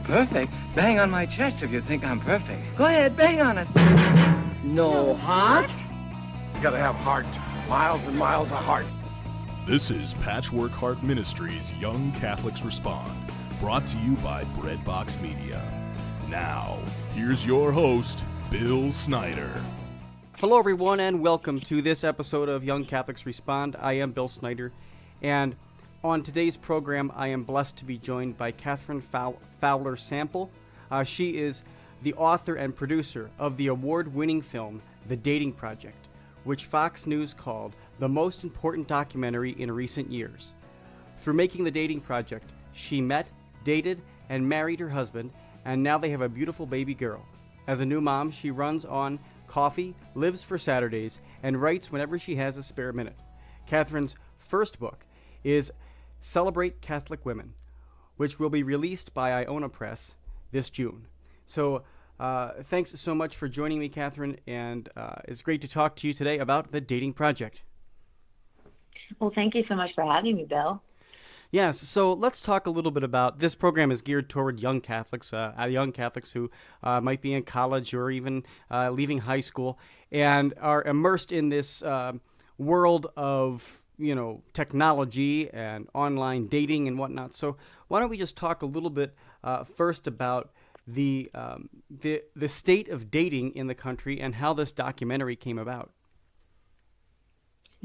Perfect? Bang on my chest if you think I'm perfect. Go ahead, bang on it. No heart? You gotta have heart. Miles and miles of heart. This is Patchwork Heart Ministries' Young Catholics Respond, brought to you by Breadbox Media. Now, here's your host, Bill Snyder. Hello, everyone, and welcome to this episode of Young Catholics Respond. I am Bill Snyder, and on today's program, I am blessed to be joined by Catherine Fowler Sample. She is the author and producer of the award-winning film, The Dating Project, which Fox News called the most important documentary in recent years. Through making The Dating Project, she met, dated, and married her husband, and now they have a beautiful baby girl. As a new mom, she runs on coffee, lives for Saturdays, and writes whenever she has a spare minute. Catherine's first book is Celebrate Catholic Women, which will be released by Iona Press this June. So thanks so much for joining me, Catherine, and it's great to talk to you today about The Dating Project. Well, thank you so much for having me, Bill. Yes, so let's talk a little bit about this program is geared toward young Catholics, young Catholics who might be in college or even leaving high school and are immersed in this world of technology and online dating and whatnot. So why don't we just talk a little bit first about the state of dating in the country and how this documentary came about?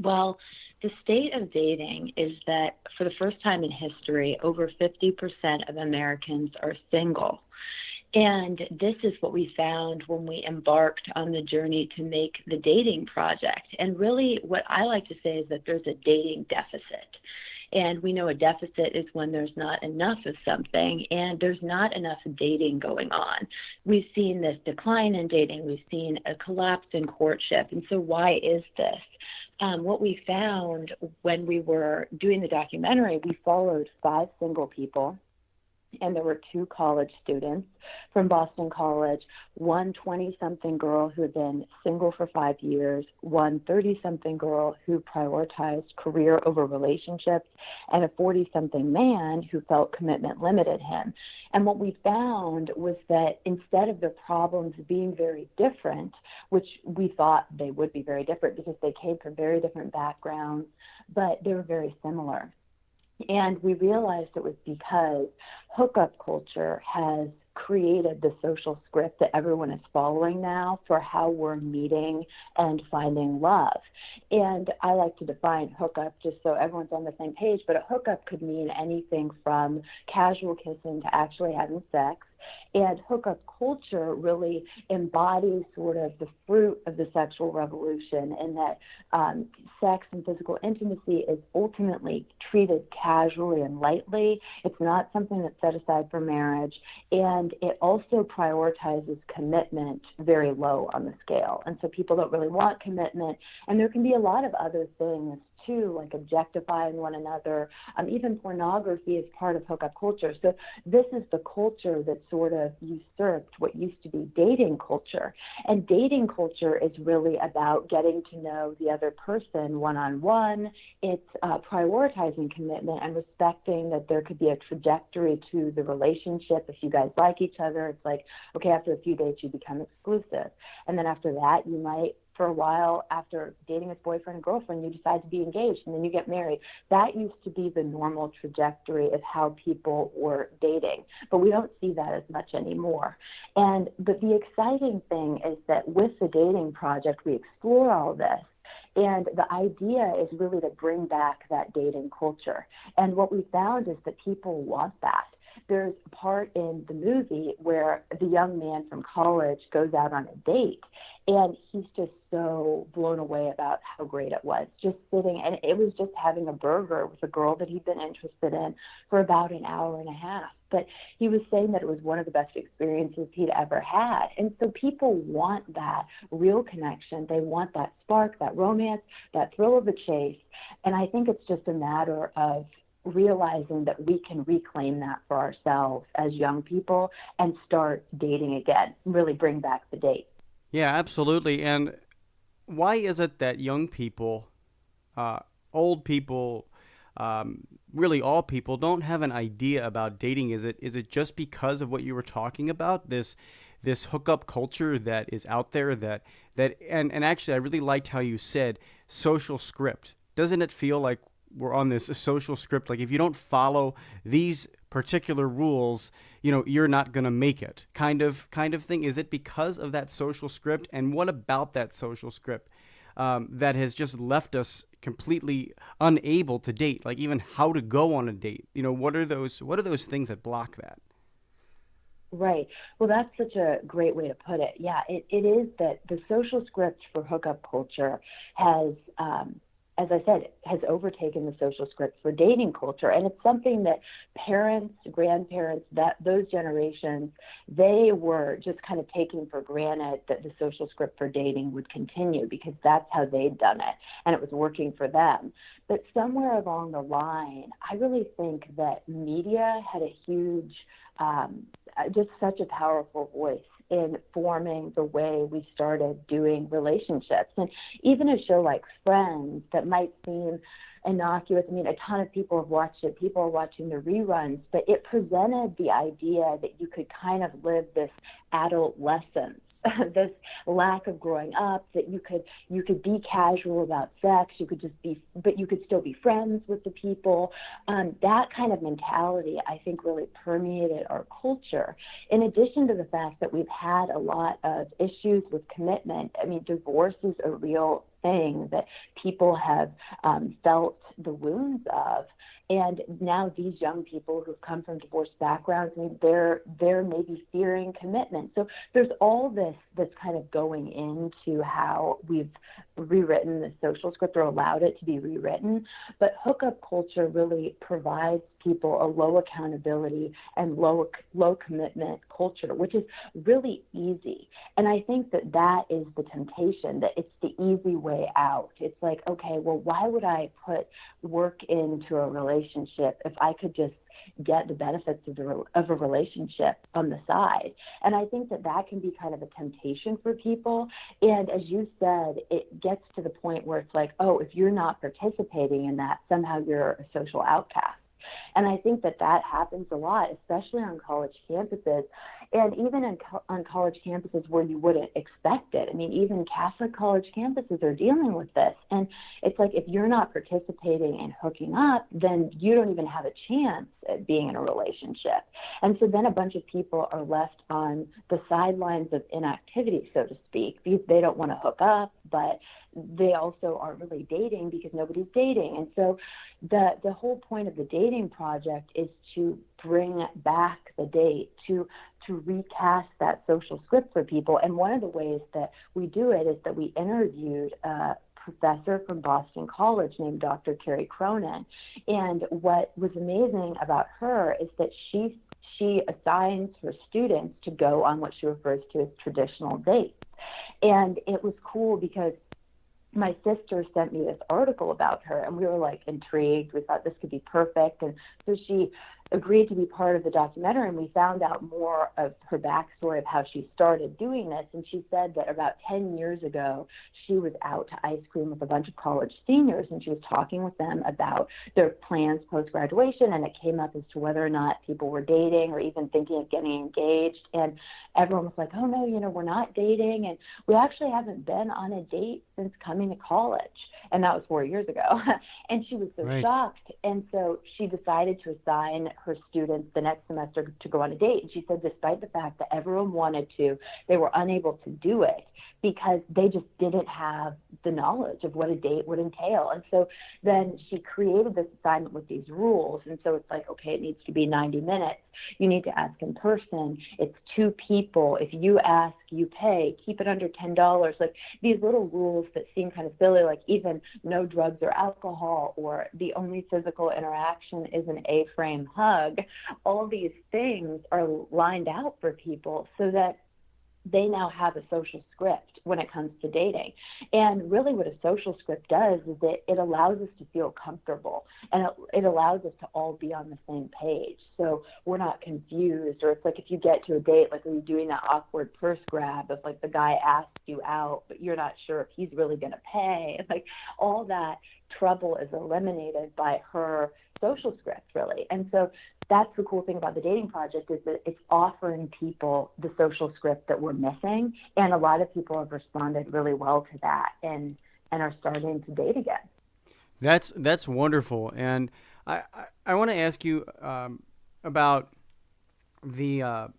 Well, the state of dating is that for the first time in history, over 50% of Americans are single. And this is what we found when we embarked on the journey to make the dating project. And really what I like to say is that there's a dating deficit. And we know a deficit is when there's not enough of something and there's not enough dating going on. We've seen this decline in dating. We've seen a collapse in courtship. And so why is this? What we found when we were doing the documentary, we followed 5 single people. And there were 2 college students from Boston College, one 20-something girl who had been single for 5 years, one 30-something girl who prioritized career over relationships, and a 40-something man who felt commitment limited him. And what we found was that instead of the problems being very different, which we thought they would be very different because they came from very different backgrounds, but they were very similar. And we realized it was because hookup culture has created the social script that everyone is following now for how we're meeting and finding love. And I like to define hookup just so everyone's on the same page, but a hookup could mean anything from casual kissing to actually having sex. And hookup culture really embodies sort of the fruit of the sexual revolution in that sex and physical intimacy is ultimately treated casually and lightly. It's not something that's set aside for marriage. And it also prioritizes commitment very low on the scale. And so people don't really want commitment. And there can be a lot of other things too, like objectifying one another. Even pornography is part of hookup culture. So this is the culture that sort of usurped what used to be dating culture. And dating culture is really about getting to know the other person one-on-one. It's prioritizing commitment and respecting that there could be a trajectory to the relationship. If you guys like each other, it's like, okay, after a few dates, you become exclusive. And then after that, you might, for a while, after dating as boyfriend and girlfriend, you decide to be engaged and then you get married. That used to be the normal trajectory of how people were dating, but we don't see that as much anymore. But the exciting thing is that with the dating project, we explore all this. And the idea is really to bring back that dating culture. And what we found is that people want that. There's a part in the movie where the young man from college goes out on a date, and he's just so blown away about how great it was. Just sitting, and it was just having a burger with a girl that he'd been interested in for about an hour and a half. But he was saying that it was one of the best experiences he'd ever had. And so people want that real connection. They want that spark, that romance, that thrill of the chase. And I think it's just a matter of realizing that we can reclaim that for ourselves as young people and start dating again, really bring back the date. Yeah, absolutely. And why is it that young people, old people, really all people don't have an idea about dating. Is it just because of what you were talking about, this hookup culture that is out there, and actually I really liked how you said social script. Doesn't it feel like we're on this social script? Like if you don't follow these particular rules, you're not going to make it, kind of thing. Is it because of that social script? And what about that social script that has just left us completely unable to date, like even how to go on a date? What are those things that block that? Right. Well, that's such a great way to put it. Yeah, it is that the social script for hookup culture has, as I said, has overtaken the social script for dating culture. And it's something that parents, grandparents, those generations, they were just kind of taking for granted that the social script for dating would continue because that's how they'd done it and it was working for them. But somewhere along the line, I really think that media had a huge, just such a powerful voice in forming the way we started doing relationships. And even a show like Friends that might seem innocuous, I mean, a ton of people have watched it. People are watching the reruns, but it presented the idea that you could kind of live this adolescence, this lack of growing up, that you could be casual about sex, but you could still be friends with the people. That kind of mentality, I think, really permeated our culture. In addition to the fact that we've had a lot of issues with commitment. I mean, divorce is a real thing that people have felt the wounds of. And now these young people who've come from divorced backgrounds, I mean, they're maybe fearing commitment. So there's all this that's kind of going into how we've rewritten the social script or allowed it to be rewritten. But hookup culture really provides people a low accountability and low commitment culture, which is really easy. And I think that is the temptation, that it's the easy way out. It's like, okay, well, why would I put work into a relationship if I could just get the benefits of a relationship on the side? And I think that can be kind of a temptation for people. And as you said, it gets to the point where it's like, oh, if you're not participating in that, somehow you're a social outcast. And I think that happens a lot, especially on college campuses, and even on college campuses where you wouldn't expect it. I mean, even Catholic college campuses are dealing with this. And it's like, if you're not participating and hooking up, then you don't even have a chance at being in a relationship. And so then a bunch of people are left on the sidelines of inactivity, so to speak, because they don't want to hook up, but they also aren't really dating because nobody's dating. And so the whole point of the dating project is to bring back the date, to recast that social script for people. And one of the ways that we do it is that we interviewed a professor from Boston College named Dr. Carrie Cronin. And what was amazing about her is that she assigns her students to go on what she refers to as traditional dates. And it was cool because my sister sent me this article about her, and we were like intrigued. We thought this could be perfect. And so she agreed to be part of the documentary, and we found out more of her backstory of how she started doing this. And she said that about 10 years ago, she was out to ice cream with a bunch of college seniors, and she was talking with them about their plans post-graduation, and it came up as to whether or not people were dating or even thinking of getting engaged. And everyone was like, oh, no, we're not dating, and we actually haven't been on a date since coming to college. And that was 4 years ago. And she was so shocked. And so she decided to assign her students the next semester to go on a date. And she said, despite the fact that everyone wanted to, they were unable to do it because they just didn't have the knowledge of what a date would entail. And so then she created this assignment with these rules. And so it's like, okay, it needs to be 90 minutes. You need to ask in person. It's 2 people. If you ask, you pay. Keep it under $10. Like these little rules that seem kind of silly, like even no drugs or alcohol, or the only physical interaction is an A-frame hug. All these things are lined out for people so that they now have a social script when it comes to dating. And really what a social script does is that it allows us to feel comfortable, and it allows us to all be on the same page. So we're not confused, or it's like if you get to a date, like, are you doing that awkward purse grab if like the guy asks you out, but you're not sure if he's really going to pay. Like all that trouble is eliminated by her social script, really. And so that's the cool thing about the Dating Project, is that it's offering people the social script that we're missing. And a lot of people have responded really well to that and are starting to date again. That's wonderful. And I want to ask you about the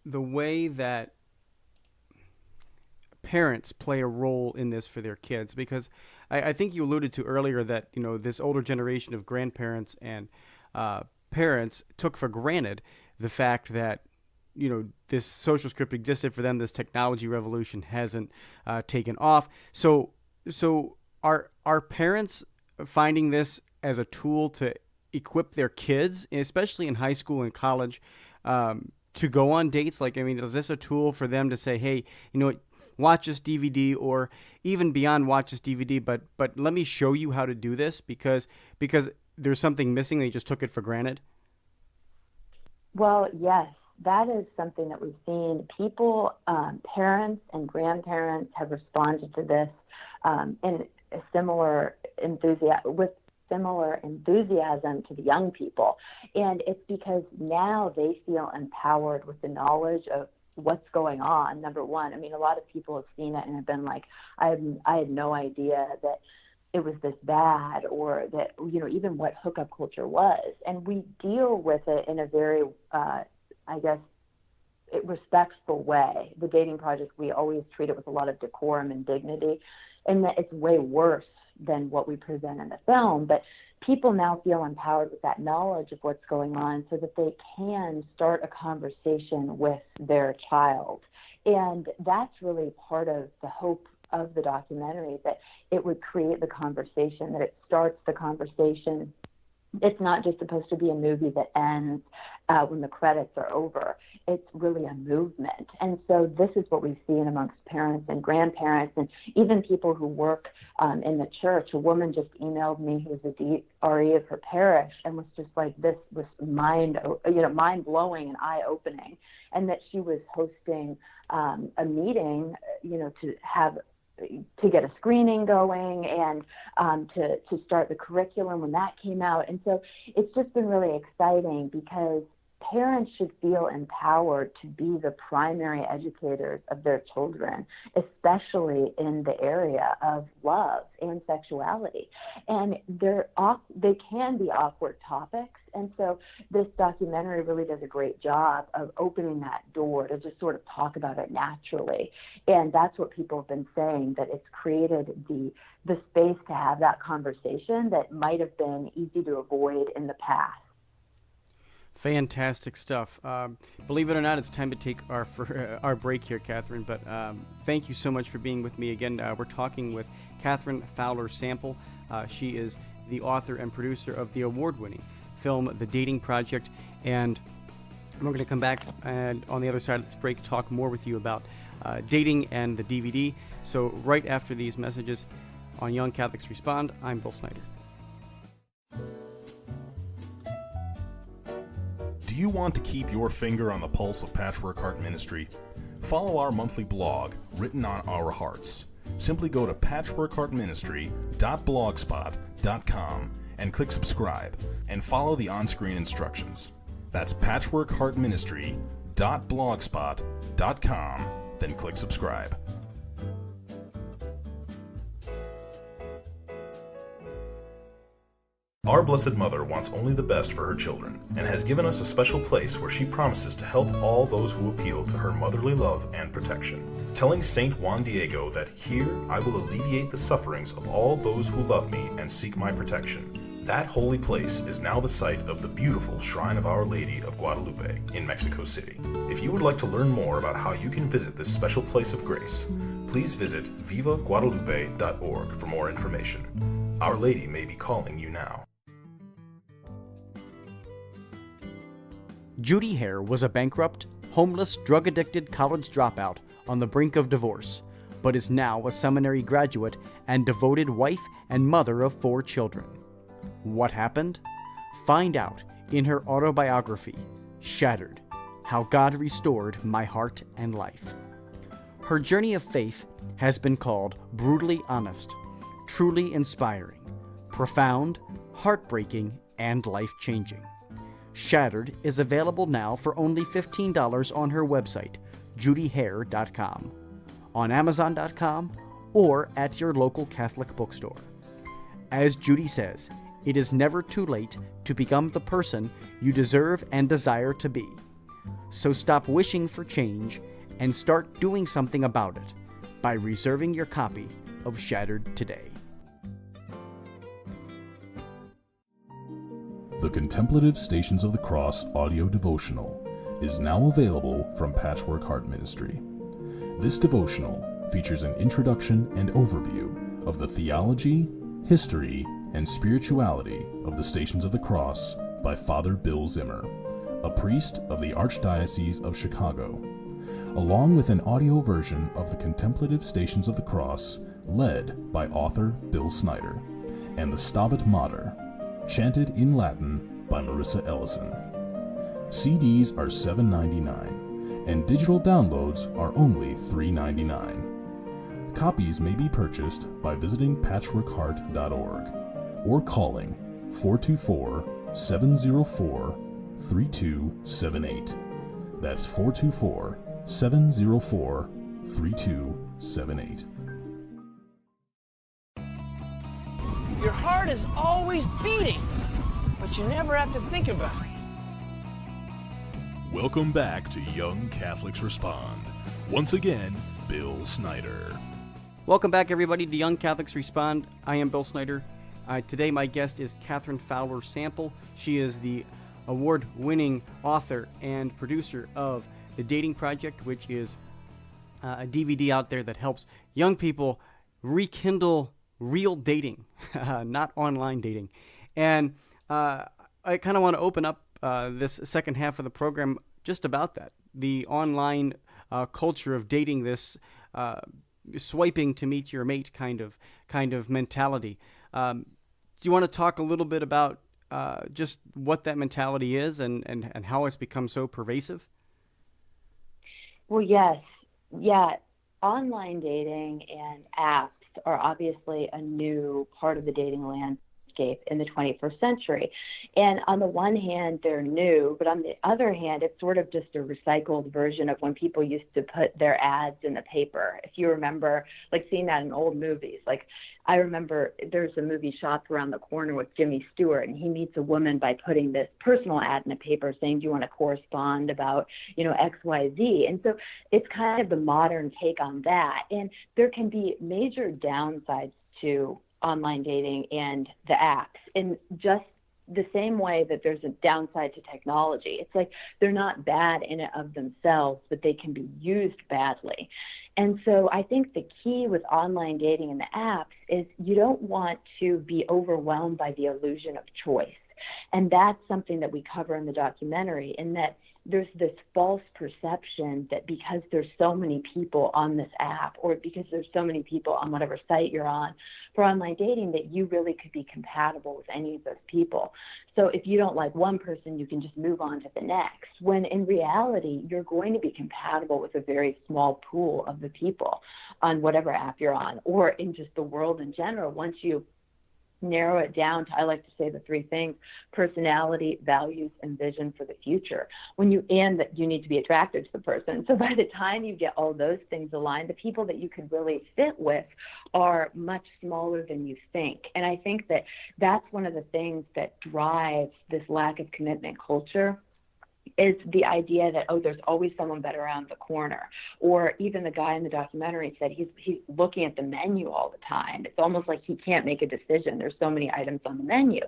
way that parents play a role in this for their kids, because I think you alluded to earlier that, you know, this older generation of grandparents and parents took for granted the fact that, you know, this social script existed for them. This technology revolution hasn't taken off. So are parents finding this as a tool to equip their kids, especially in high school and college, to go on dates? Like, I mean, is this a tool for them to say, hey, you know what, watch this DVD, or even beyond watch this DVD, but let me show you how to do this, because there's something missing. They just took it for granted. Well, yes, that is something that we've seen. People, parents and grandparents have responded to this in a similar enthusiasm to the young people. And it's because now they feel empowered with the knowledge of what's going on, number one. I mean, a lot of people have seen it and have been like, I had no idea that it was this bad, or that, you know, even what hookup culture was. And we deal with it in a very, respectful way. The Dating Project, we always treat it with a lot of decorum and dignity, and that it's way worse than what we present in the film. But people now feel empowered with that knowledge of what's going on, so that they can start a conversation with their child. And that's really part of the hope of the documentary, that it would create the conversation, that it starts the conversation. It's not just supposed to be a movie that ends when the credits are over. It's really a movement. And so this is what we've seen amongst parents and grandparents, and even people who work in the church. A woman just emailed me who was a DRE of her parish, and was just like, this was mind-blowing and eye-opening, and that she was hosting a meeting, you know, to get a screening going, and to start the curriculum when that came out. And so it's just been really exciting, because parents should feel empowered to be the primary educators of their children, especially in the area of love and sexuality. And they can be awkward topics. And so this documentary really does a great job of opening that door to just sort of talk about it naturally. And that's what people have been saying, that it's created the space to have that conversation that might have been easy to avoid in the past. Fantastic stuff. Believe it or not, it's time to take our break here, Catherine. But thank you so much for being with me again. We're talking with Catherine Fowler Sample. She is the author and producer of the award-winning film The Dating Project. And we're going to come back and on the other side of this break talk more with you about dating and the DVD. So right after these messages on Young Catholics Respond, I'm Bill Snyder. Do you want to keep your finger on the pulse of Patchwork Heart Ministry? Follow our monthly blog, Written on Our Hearts. Simply go to patchworkheartministry.blogspot.com and click subscribe, and follow the on-screen instructions. That's patchworkheartministry.blogspot.com, then click subscribe. Our Blessed Mother wants only the best for her children, and has given us a special place where she promises to help all those who appeal to her motherly love and protection. Telling Saint Juan Diego that, "Here I will alleviate the sufferings of all those who love me and seek my protection." That holy place is now the site of the beautiful Shrine of Our Lady of Guadalupe in Mexico City. If you would like to learn more about how you can visit this special place of grace, please visit vivaguadalupe.org for more information. Our Lady may be calling you now. Judy Hare was a bankrupt, homeless, drug-addicted college dropout on the brink of divorce, but is now a seminary graduate and devoted wife and mother of 4 children. What happened? Find out in her autobiography, Shattered: How God Restored My Heart and Life. Her journey of faith has been called brutally honest, truly inspiring, profound, heartbreaking, and life-changing. Shattered is available now for only $15 on her website, judyhare.com, on amazon.com, or at your local Catholic bookstore. As Judy says, it is never too late to become the person you deserve and desire to be. So stop wishing for change and start doing something about it by reserving your copy of Shattered today. The Contemplative Stations of the Cross audio devotional is now available from Patchwork Heart Ministry. This devotional features an introduction and overview of the theology, history, and spirituality of the Stations of the Cross by Father Bill Zimmer, a priest of the Archdiocese of Chicago, along with an audio version of the Contemplative Stations of the Cross led by author Bill Snyder, and the Stabat Mater, chanted in Latin by Marissa Ellison. CDs are $7.99, and digital downloads are only $3.99. Copies may be purchased by visiting patchworkheart.org or calling 424-704-3278. That's 424-704-3278. Your heart is always beating, but you never have to think about it. Welcome back to Young Catholics Respond. Once again, Bill Snyder. Welcome back, everybody, to Young Catholics Respond. I am Bill Snyder. Today, my guest is Catherine Fowler Sample. She is the award-winning author and producer of The Dating Project, which is a DVD out there that helps young people rekindle real dating, not online dating. And I kind of want to open up this second half of the program just about that, the online culture of dating, this swiping to meet your mate kind of mentality. Do you want to talk a little bit about just what that mentality is and how it's become so pervasive? Well, yes. Yeah. Online dating and apps are obviously a new part of the dating landscape in the 21st century. And on the one hand, they're new, but on the other hand, it's sort of just a recycled version of when people used to put their ads in the paper. If you remember, like seeing that in old movies, like I remember there's a movie Shots Around the Corner with Jimmy Stewart, and he meets a woman by putting this personal ad in the paper saying, do you want to correspond about, X, Y, Z? And so it's kind of the modern take on that. And there can be major downsides to online dating and the apps in just the same way that there's a downside to technology. It's like they're not bad in and of themselves, but they can be used badly. And so I think the key with online dating and the apps is you don't want to be overwhelmed by the illusion of choice. And that's something that we cover in the documentary, in that there's this false perception that because there's so many people on this app, or because there's so many people on whatever site you're on for online dating, that you really could be compatible with any of those people. So if you don't like one person, you can just move on to the next, when in reality, you're going to be compatible with a very small pool of the people on whatever app you're on, or in just the world in general. Once you narrow it down to, I like to say, the 3 things: personality, values, and vision for the future. And that you need to be attracted to the person. So by the time you get all those things aligned, the people that you could really fit with are much smaller than you think. And I think that that's one of the things that drives this lack of commitment culture, is the idea that, there's always someone better around the corner. Or even the guy in the documentary said he's looking at the menu all the time. It's almost like he can't make a decision. There's so many items on the menu.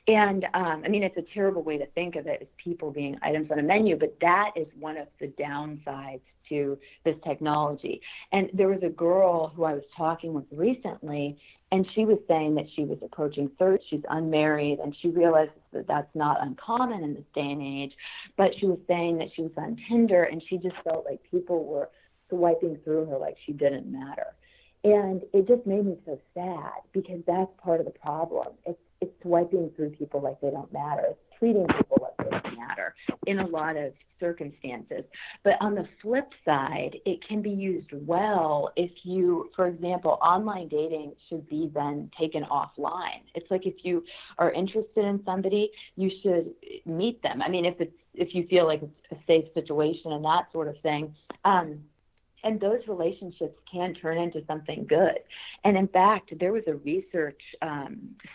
And it's a terrible way to think of it, as people being items on a menu, but that is one of the downsides to this technology. And there was a girl who I was talking with recently, and she was saying that she was approaching 30, she's unmarried, and she realizes that that's not uncommon in this day and age. But she was saying that she was on Tinder, and she just felt like people were swiping through her like she didn't matter. And it just made me so sad, because that's part of the problem. It's swiping through people like they don't matter. It's treating people like they don't matter in a lot of circumstances. But on the flip side, it can be used well if you, for example, online dating should be then taken offline. It's like if you are interested in somebody, you should meet them. I mean, if you feel like it's a safe situation and that sort of thing. And those relationships can turn into something good. And in fact, there was a research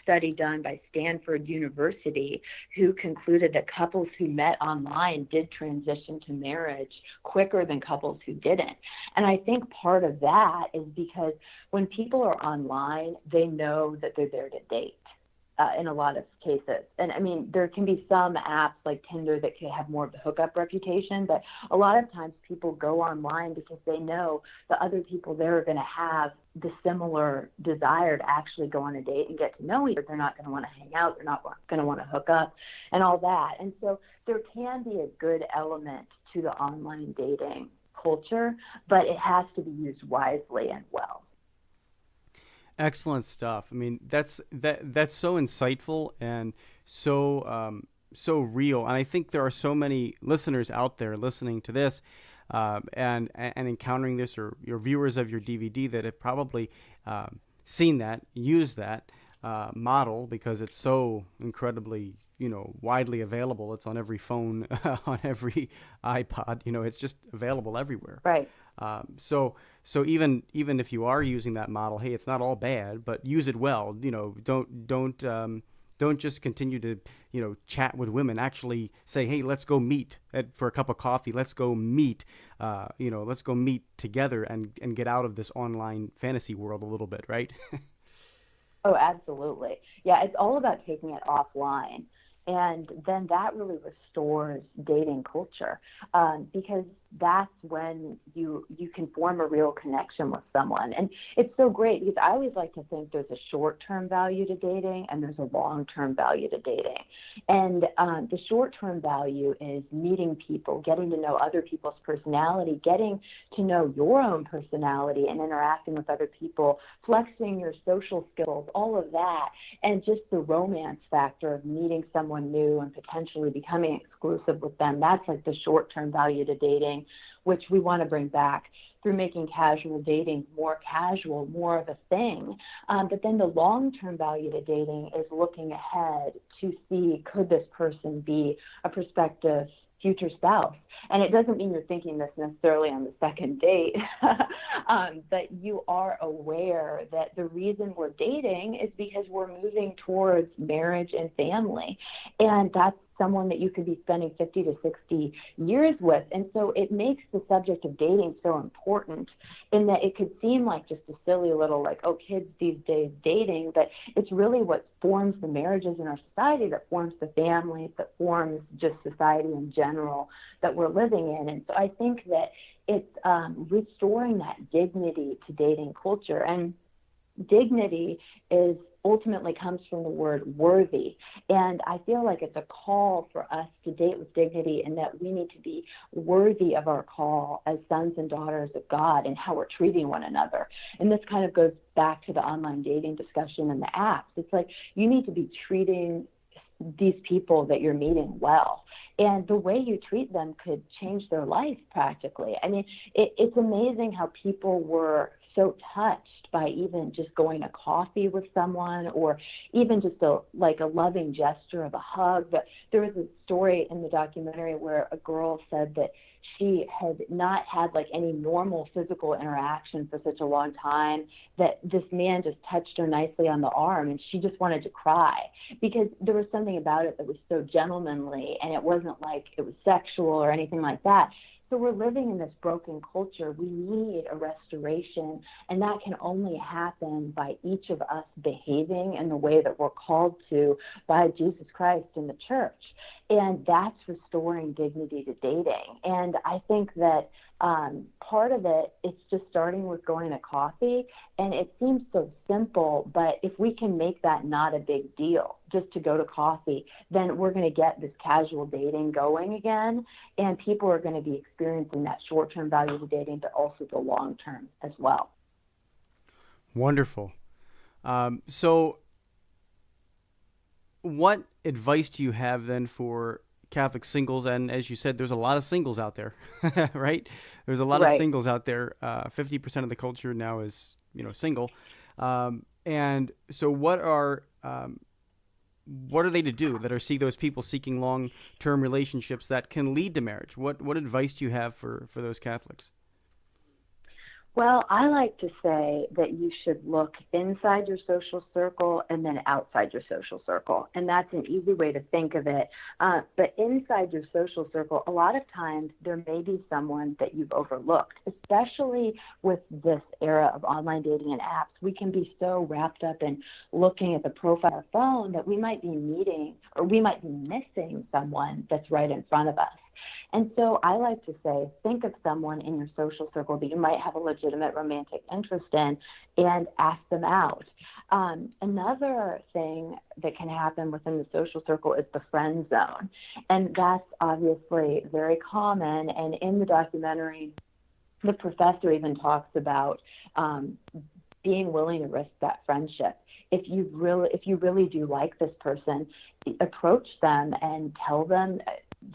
study done by Stanford University who concluded that couples who met online did transition to marriage quicker than couples who didn't. And I think part of that is because when people are online, they know that they're there to date. In a lot of cases. And I mean, there can be some apps like Tinder that could have more of the hookup reputation, but a lot of times people go online because they know the other people there are going to have the similar desire to actually go on a date and get to know each other. They're not going to want to hang out. They're not going to want to hook up and all that. And so there can be a good element to the online dating culture, but it has to be used wisely and well. Excellent stuff. I mean, that's so insightful and so real. And I think there are so many listeners out there listening to this and encountering this, or your viewers of your DVD that have probably seen that, used that model, because it's so incredibly widely available. It's on every phone, on every iPod. It's just available everywhere. Right. So even if you are using that model, hey, it's not all bad, but use it well. Don't just continue to chat with women. Actually say, hey, let's go meet for a cup of coffee. Let's go meet. Let's go meet together and get out of this online fantasy world a little bit, right? Oh, absolutely. Yeah, it's all about taking it offline. And then that really restores dating culture, because that's when you can form a real connection with someone. And it's so great, because I always like to think there's a short-term value to dating and there's a long-term value to dating. And the short-term value is meeting people, getting to know other people's personality, getting to know your own personality and interacting with other people, flexing your social skills, all of that, and just the romance factor of meeting someone new and potentially becoming exclusive with them. That's like the short-term value to dating, which we want to bring back through making casual dating more casual, more of a thing. But then the long-term value to dating is looking ahead to see, could this person be a prospective future spouse? And it doesn't mean you're thinking this necessarily on the second date, but you are aware that the reason we're dating is because we're moving towards marriage and family. And that's someone that you could be spending 50 to 60 years with. And so it makes the subject of dating so important, in that it could seem like just a silly little, like, oh, kids these days dating, but it's really what forms the marriages in our society, that forms the families, that forms just society in general that we're living in. And so I think that it's restoring that dignity to dating culture. And dignity is ultimately comes from the word worthy. And I feel like it's a call for us to date with dignity, and that we need to be worthy of our call as sons and daughters of God and how we're treating one another. And this kind of goes back to the online dating discussion and the apps. It's like you need to be treating these people that you're meeting well. And the way you treat them could change their life practically. I mean, it's amazing how people were so touched by even just going to coffee with someone, or even just a loving gesture of a hug. But there was a story in the documentary where a girl said that she had not had like any normal physical interaction for such a long time, that this man just touched her nicely on the arm and she just wanted to cry, because there was something about it that was so gentlemanly, and it wasn't like it was sexual or anything like that. So we're living in this broken culture. We need a restoration, and that can only happen by each of us behaving in the way that we're called to by Jesus Christ in the church. And that's restoring dignity to dating. And I think that Part of it, it's just starting with going to coffee, and it seems so simple, but if we can make that not a big deal, just to go to coffee, then we're going to get this casual dating going again, and people are going to be experiencing that short-term value of dating, but also the long-term as well. Wonderful. So what advice do you have then for Catholic singles? And as you said, there's a lot of singles out there, right? There's a lot of singles out there. 50% of the culture now is, single. And so what are they to do that see those people seeking long-term relationships that can lead to marriage? What advice do you have for those Catholics? Well, I like to say that you should look inside your social circle and then outside your social circle. And that's an easy way to think of it. But inside your social circle, a lot of times there may be someone that you've overlooked, especially with this era of online dating and apps. We can be so wrapped up in looking at the profile on our phone that we might be meeting or we might be missing someone that's right in front of us. And so I like to say, think of someone in your social circle that you might have a legitimate romantic interest in and ask them out. Another thing that can happen within the social circle is the friend zone. And that's obviously very common. And in the documentary, the professor even talks about being willing to risk that friendship. If you really do like this person, approach them and tell them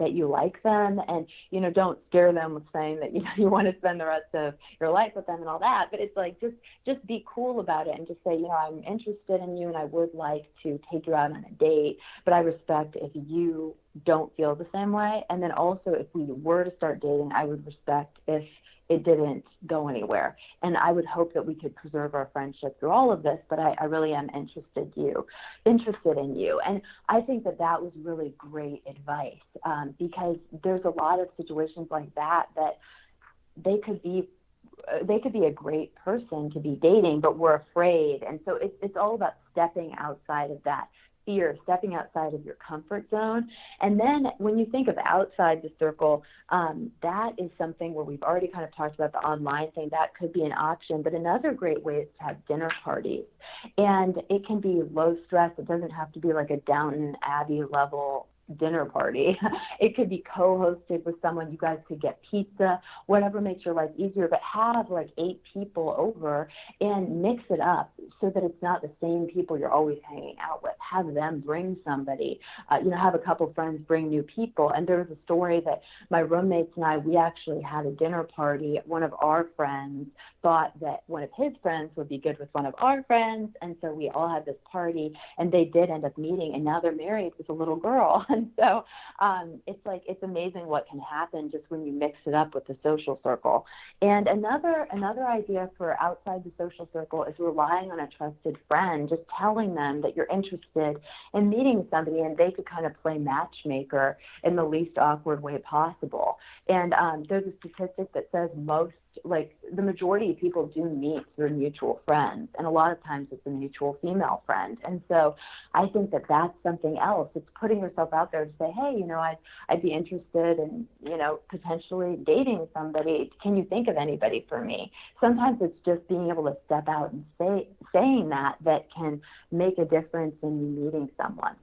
that you like them, and don't scare them with saying that you want to spend the rest of your life with them and all that. But it's like just be cool about it and just say, I'm interested in you and I would like to take you out on a date, but I respect if you don't feel the same way. And then also, if we were to start dating, I would respect if it didn't go anywhere. And I would hope that we could preserve our friendship through all of this, but I really am interested in you. And I think that was really great advice, because there's a lot of situations like that they could be a great person to be dating, but we're afraid. And so it's all about stepping outside of that fear, stepping outside of your comfort zone. And then when you think of outside the circle, that is something where we've already kind of talked about the online thing. That could be an option. But another great way is to have dinner parties. And it can be low stress. It doesn't have to be like a Downton Abbey level dinner party. It could be co-hosted with someone. You guys could get pizza, whatever makes your life easier, but have like 8 people over and mix it up so that it's not the same people you're always hanging out with. Have them bring somebody, have a couple friends bring new people. And there was a story that my roommates and I, we actually had a dinner party. One of our friends thought that one of his friends would be good with one of our friends. And so we all had this party, and they did end up meeting, and now they're married with a little girl. And so it's amazing what can happen just when you mix it up with the social circle. And another idea for outside the social circle is relying on a trusted friend, just telling them that you're interested in meeting somebody, and they could kind of play matchmaker in the least awkward way possible. And there's a statistic that says the majority of people do meet through mutual friends, and a lot of times it's a mutual female friend. And so I think that that's something else. It's putting yourself out there to say, hey, I'd be interested in, potentially dating somebody. Can you think of anybody for me? Sometimes it's just being able to step out and saying that can make a difference in you meeting someone.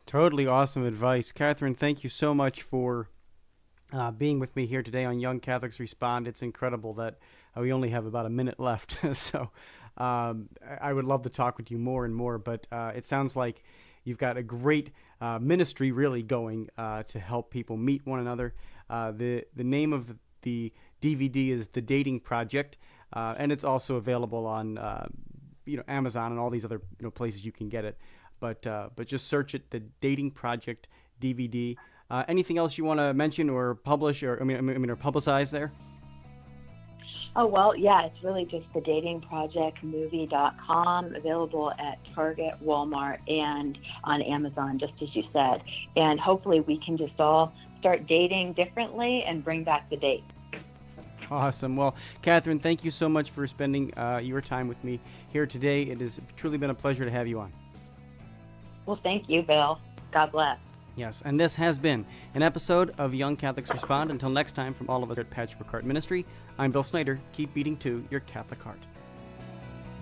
Totally awesome advice. Catherine, thank you so much for being with me here today on Young Catholics Respond. It's incredible that we only have about a minute left. So I would love to talk with you more and more, but it sounds like you've got a great ministry really going to help people meet one another. The name of the DVD is The Dating Project, and it's also available on Amazon and all these other places you can get it. But just search it, The Dating Project DVD. Anything else you want to mention or publish or publicize there? Oh, well, yeah, it's really just the datingprojectmovie.com, available at Target, Walmart, and on Amazon, just as you said. And hopefully we can just all start dating differently and bring back the date. Awesome. Well, Catherine, thank you so much for spending your time with me here today. It has truly been a pleasure to have you on. Well, thank you, Bill. God bless. Yes, and this has been an episode of Young Catholics Respond. Until next time, from all of us at Patchwork Heart Ministry, I'm Bill Snyder. Keep beating to your Catholic heart.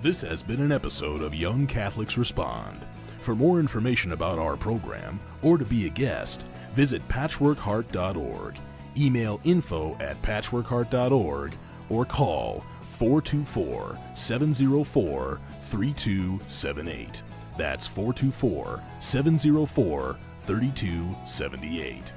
This has been an episode of Young Catholics Respond. For more information about our program, or to be a guest, visit patchworkheart.org, email info@patchworkheart.org, or call 424-704-3278. That's 424-704-3278.